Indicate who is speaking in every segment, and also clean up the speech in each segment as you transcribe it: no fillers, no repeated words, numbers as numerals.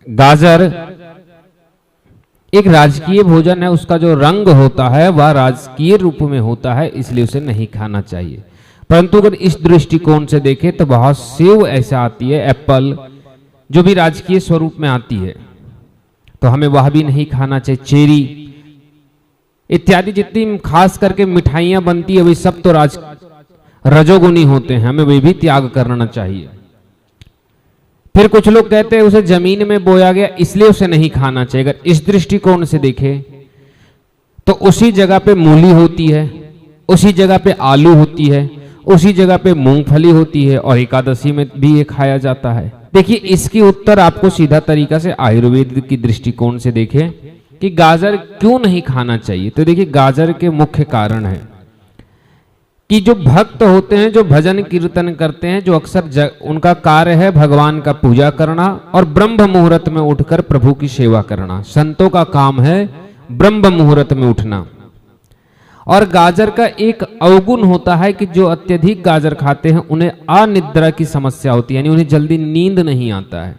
Speaker 1: गाजर एक राजकीय भोजन है, उसका जो रंग होता है वह राजकीय रूप में होता है, इसलिए उसे नहीं खाना चाहिए। परंतु अगर इस दृष्टिकोण से देखें तो बहुत सेव ऐसा आती है, एप्पल जो भी राजकीय स्वरूप में आती है, तो हमें वह भी नहीं खाना चाहिए। चेरी इत्यादि जितनी खास करके मिठाइयां बनती है वे सब तो रजोगुणी होते हैं, हमें वे भी त्याग करना चाहिए। फिर कुछ लोग कहते हैं उसे जमीन में बोया गया इसलिए उसे नहीं खाना चाहिए। अगर इस दृष्टिकोण से देखें तो उसी जगह पे मूली होती है, उसी जगह पे आलू होती है, उसी जगह पे मूंगफली होती है और एकादशी में भी ये खाया जाता है। देखिए इसकी उत्तर आपको सीधा तरीका से आयुर्वेद की दृष्टिकोण से देखें कि गाजर क्यों नहीं खाना चाहिए। तो देखिए गाजर के मुख्य कारण है कि जो भक्त होते हैं, जो भजन कीर्तन करते हैं, जो अक्सर उनका कार्य है भगवान का पूजा करना और ब्रह्म मुहूर्त में उठकर प्रभु की सेवा करना। संतों का काम है ब्रह्म मुहूर्त में उठना। और गाजर का एक अवगुण होता है कि जो अत्यधिक गाजर खाते हैं उन्हें अनिद्रा की समस्या होती है, यानी उन्हें जल्दी नींद नहीं आता है।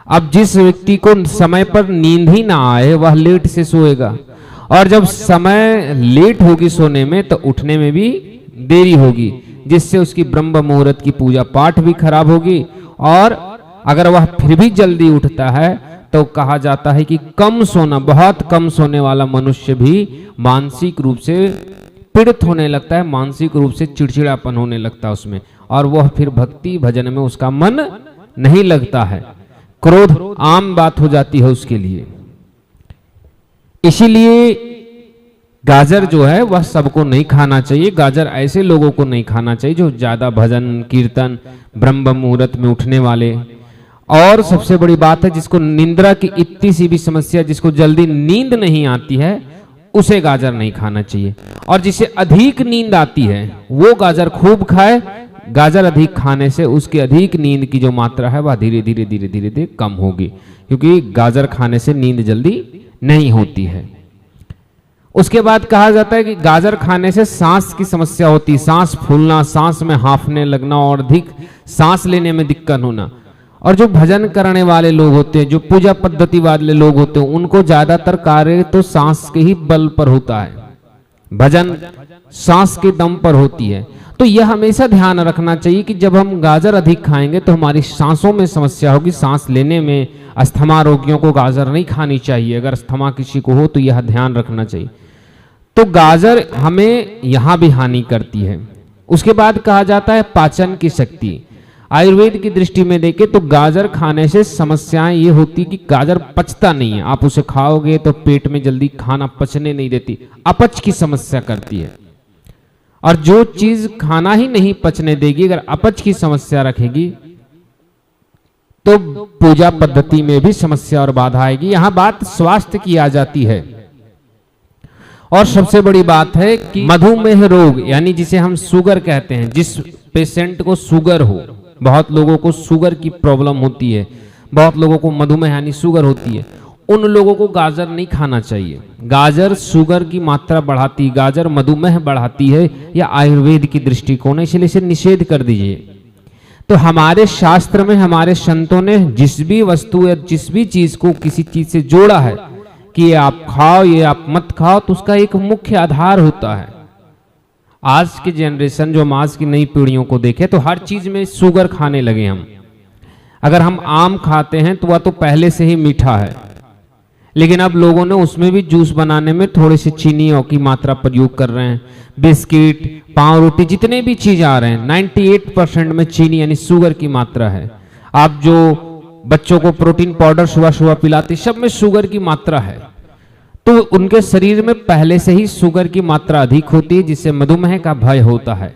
Speaker 1: अब जिस व्यक्ति को समय पर नींद ही ना आए वह लेट से सोएगा, और जब समय लेट होगी सोने में तो उठने में भी देरी होगी, जिससे उसकी ब्रह्म मुहूर्त की पूजा पाठ भी खराब होगी। और अगर वह फिर भी जल्दी उठता है तो कहा जाता है कि कम सोना, बहुत कम सोने वाला मनुष्य भी मानसिक रूप से पीड़ित होने लगता है, मानसिक रूप से चिड़चिड़ापन होने लगता है उसमें, और वह फिर भक्ति भजन में उसका मन नहीं लगता है, क्रोध आम बात हो जाती है उसके लिए। इसीलिए गाजर जो है वह सबको नहीं खाना चाहिए। गाजर ऐसे लोगों को नहीं खाना चाहिए जो ज्यादा भजन कीर्तन ब्रह्म मुहूर्त में उठने वाले, और सबसे बड़ी बात है जिसको निंद्रा की इतनी सी भी समस्या, जिसको जल्दी नींद नहीं आती है उसे गाजर नहीं खाना चाहिए। और जिसे अधिक नींद आती है वो गाजर खूब खाए। गाजर अधिक खाने से उसकी अधिक नींद की जो मात्रा है वह धीरे धीरे धीरे धीरे धीरे कम होगी, क्योंकि गाजर खाने से नींद जल्दी नहीं होती है। उसके बाद कहा जाता है कि गाजर खाने से सांस की समस्या होती है, सांस फूलना, सांस में हांफने लगना और अधिक सांस लेने में दिक्कत होना। और जो भजन करने वाले लोग होते हैं, जो पूजा पद्धति वाले लोग होते हैं, उनको ज्यादातर कार्य तो सांस के ही बल पर होता है, भजन सांस के दम पर होती है। तो यह हमेशा ध्यान रखना चाहिए कि जब हम गाजर अधिक खाएंगे तो हमारी सांसों में समस्या होगी, सांस लेने में। अस्थमा रोगियों को गाजर नहीं खानी चाहिए, अगर अस्थमा किसी को हो तो यह ध्यान रखना चाहिए। तो गाजर हमें यहां भी हानि करती है। उसके बाद कहा जाता है पाचन की शक्ति। आयुर्वेद की दृष्टि में देखें तो गाजर खाने से समस्याएं ये होती कि गाजर पचता नहीं है, आप उसे खाओगे तो पेट में जल्दी खाना पचने नहीं देती, अपच की समस्या करती है। और जो चीज खाना ही नहीं पचने देगी, अगर अपच की समस्या रखेगी तो पूजा पद्धति में भी समस्या और बाधा आएगी। यहां बात स्वास्थ्य की आ जाती है। और सबसे बड़ी बात है कि मधुमेह रोग, यानी जिसे हम शुगर कहते हैं, जिस पेशेंट को शुगर हो, बहुत लोगों को शुगर की प्रॉब्लम होती है, बहुत लोगों को मधुमेह यानी शुगर होती है, उन लोगों को गाजर नहीं खाना चाहिए। गाजर शुगर की मात्रा बढ़ाती, गाजर मधुमेह बढ़ाती है, या आयुर्वेद की दृष्टिकोण है, इसलिए इसे निषेध कर दीजिए। तो हमारे शास्त्र में हमारे संतों ने जिस भी वस्तु या जिस भी चीज को किसी चीज से जोड़ा है कि ये आप खाओ ये आप मत खाओ, तो उसका एक मुख्य आधार होता है। आज की जनरेशन जो हम आज की नई पीढ़ियों को देखें तो हर चीज में शुगर खाने लगे हम। अगर हम आम खाते हैं तो वह तो पहले से ही मीठा है, लेकिन अब लोगों ने उसमें भी जूस बनाने में थोड़ी सी चीनी की मात्रा प्रयोग कर रहे हैं। बिस्किट, पाव रोटी, जितने भी चीज आ रहे हैं 98% में चीनी यानी शुगर की मात्रा है। आप जो बच्चों को प्रोटीन पाउडर सुबह सुबह पिलाते, सब में शुगर की मात्रा है। तो उनके शरीर में पहले से ही शुगर की मात्रा अधिक होती है, जिससे मधुमेह का भय होता है।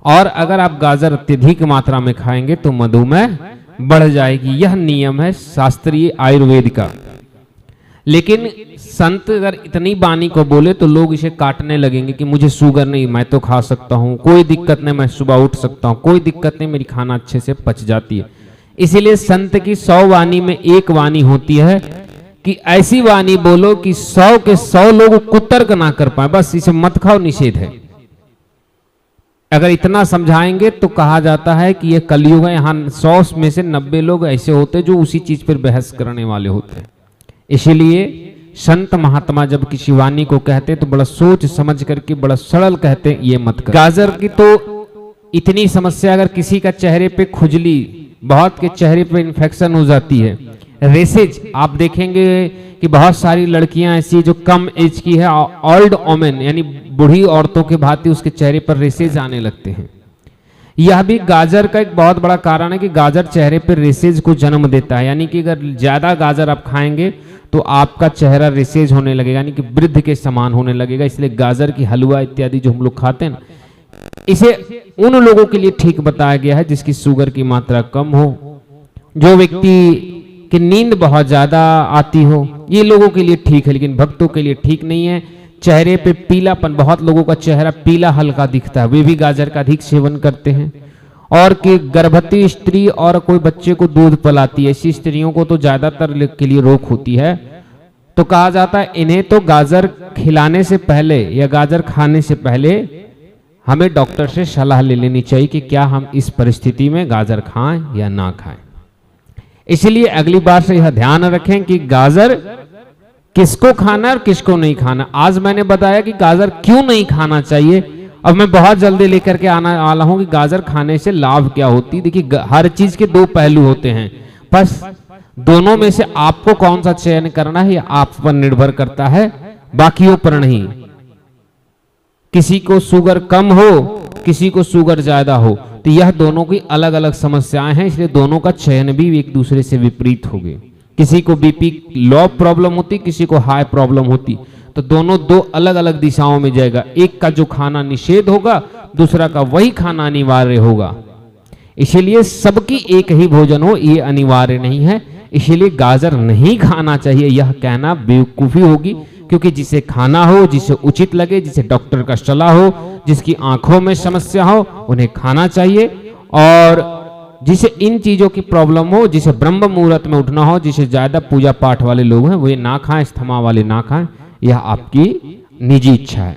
Speaker 1: और अगर आप गाजर अत्यधिक मात्रा में खाएंगे तो मधुमेह बढ़ जाएगी। यह नियम है शास्त्रीय आयुर्वेद का। लेकिन संत अगर इतनी वाणी को बोले तो लोग इसे काटने लगेंगे कि मुझे शुगर नहीं, मैं तो खा सकता हूं, कोई दिक्कत नहीं, मैं सुबह उठ सकता हूं, कोई दिक्कत नहीं, मेरी खाना अच्छे से पच जाती है। इसीलिए संत की 100 वाणी में एक वाणी होती है कि ऐसी वाणी बोलो कि 100 के 100 लोग कुतर्क ना कर पाए, बस इसे मत खाओ, निषेध है। अगर इतना समझाएंगे तो कहा जाता है कि ये कलयुग है, यहाँ 100 में से 90 लोग ऐसे होते जो उसी चीज पर बहस करने वाले होते हैं। इसीलिए संत महात्मा जब किसी वाणी को कहते तो बड़ा सोच समझ करके बड़ा सरल कहते, ये मत कर। गाजर की तो इतनी समस्या, अगर किसी का चेहरे पे खुजली, बहुत के चेहरे पे इन्फेक्शन हो जाती है, रेसेज, आप देखेंगे कि बहुत सारी लड़कियां ऐसी जो कम एज की है, ओल्ड वोमेन यानी बूढ़ी औरतों के भांति उसके चेहरे पर रेसेज आने लगते हैं। यह भी गाजर का एक बहुत बड़ा कारण है कि गाजर चेहरे पर रेसेज को जन्म देता है। यानी कि अगर ज्यादा गाजर आप खाएंगे तो आपका चेहरा रेसेज होने लगेगा, यानी कि वृद्ध के समान होने लगेगा। इसलिए गाजर की हलवा इत्यादि जो हम लोग खाते हैं ना, इसे उन लोगों के लिए ठीक बताया गया है जिसकी शुगर की मात्रा कम हो, जो व्यक्ति की नींद बहुत ज्यादा आती हो, ये लोगों के लिए ठीक है, लेकिन भक्तों के लिए ठीक नहीं है। चेहरे पे पीलापन, बहुत लोगों का चेहरा पीला हल्का दिखता है, वे भी गाजर का अधिक सेवन करते हैं। और कि गर्भवती स्त्री और कोई बच्चे को दूध पिलाती है, ऐसी स्त्रियों को तो ज्यादातर के लिए रोग होती है। तो कहा जाता है इन्हें तो गाजर खिलाने से पहले या गाजर खाने से पहले हमें डॉक्टर से सलाह ले लेनी चाहिए कि क्या हम इस परिस्थिति में गाजर खाएं या ना खाएं। इसलिए अगली बार से यह ध्यान रखें कि गाजर किसको खाना और किसको नहीं खाना। आज मैंने बताया कि गाजर क्यों नहीं खाना चाहिए, अब मैं बहुत जल्दी लेकर के आना वाला हूं कि गाजर खाने से लाभ क्या होती। देखिए हर चीज के दो पहलू होते हैं, बस दोनों में से आपको कौन सा चयन करना है यह आप पर निर्भर करता है, बाकियों पर नहीं। किसी को शुगर कम हो, किसी को शुगर ज्यादा हो, तो यह दोनों की अलग अलग समस्याएं हैं, इसलिए दोनों का चयन भी एक दूसरे से विपरीत होगी। किसी को बीपी लो प्रॉब्लम होती, किसी को हाई प्रॉब्लम होती, तो दोनों दो अलग अलग दिशाओं में जाएगा। एक का जो खाना निषेध होगा, दूसरा का वही खाना अनिवार्य होगा। इसीलिए सबकी एक ही भोजन हो ये अनिवार्य नहीं है। इसीलिए गाजर नहीं खाना चाहिए यह कहना बेवकूफी होगी, क्योंकि जिसे खाना हो, जिसे उचित लगे, जिसे डॉक्टर का सलाह हो, जिसकी आंखों में समस्या हो, उन्हें खाना चाहिए। और जिसे इन चीजों की प्रॉब्लम हो, जिसे ब्रह्म मुहूर्त में उठना हो, जिसे ज्यादा पूजा पाठ वाले लोग हैं वो ये ना खाएं, स्थमा वाले ना खाएं, यह आपकी निजी इच्छा है।